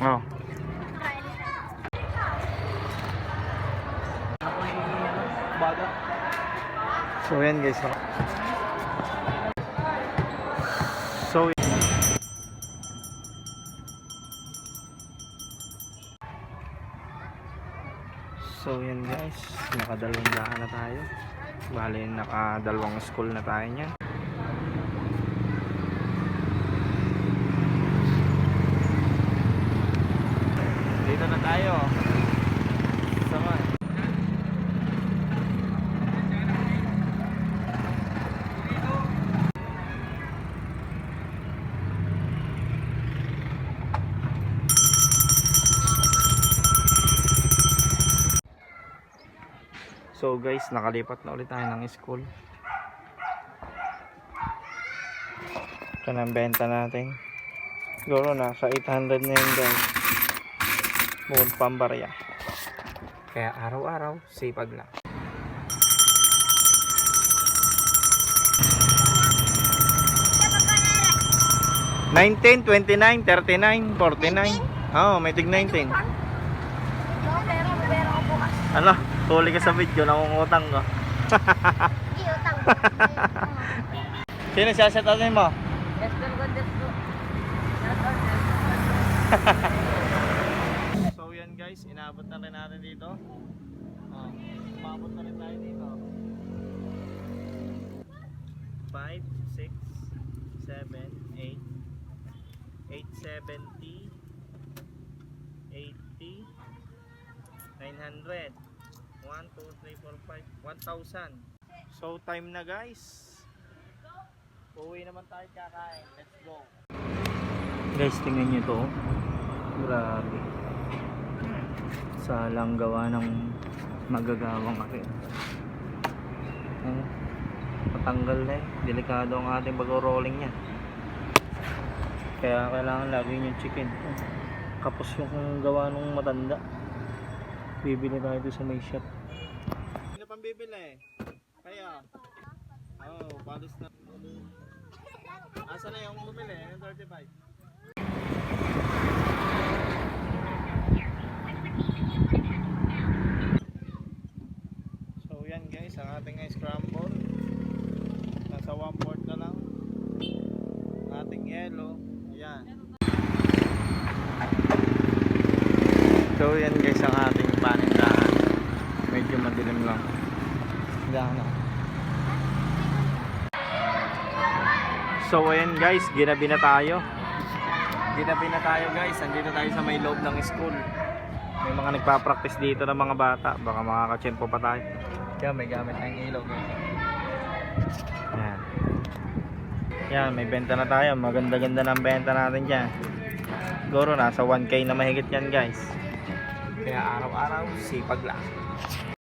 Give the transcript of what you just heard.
Oh. So yan guys. So yan guys, nakadalawang daan na tayo. Bali nakadalawang school na tayo niyan. Dito na tayo. Sama. So guys, nakalipat na ulit tayo ng school. Ito na ang benta natin. Siguro nasa 800 na yun guys. Bukod pambarya. Kaya araw-araw, sipag lang. $19, $29, $39, $49. Oo, may tig 19. Ano? Tuli ka sa video, nangungutang ko. Hindi, utang. Sino siya shoutout mo? Let's go. So yan guys, inabot na rin natin dito. Umabot na rin tayo dito. 5, 6, 7, 8, 870, 80, 900. 1, 2, 3, 4, 5, 1,000. So time na guys. Uwi naman tayo kakain. Let's go. Guys, tingnan nyo to. Grabe. Salang gawa ng magagawang akin. Patanggal na eh. Delikado ang ating bago-rolling niya. Kaya kailangan lagi yung chicken. Kapos yung gawa ng matanda. Bibili tayo doon sa may shop. Hindi na pang bibili eh. Kaya palis na. Asa na yung bumili? Yung 35. So yan guys, ang ating scramble. Nasa 1/4 na lang. Ating yellow. Ayan. So yan guys ang ating panindahan. Medyo madilim lang. Dahan. So ayan guys, ginabi na tayo. Guys. Andito tayo sa may loob ng school. May mga nagpa-practice dito ng mga bata. Baka makakatsyempo pa tayo. Kaya may gamit tayong ilaw guys. Yan. Yan, may benta na tayo. Maganda-ganda ng benta natin dyan. Siguro nasa 1K na mahigit yan guys. Kaya araw-araw sipag lang.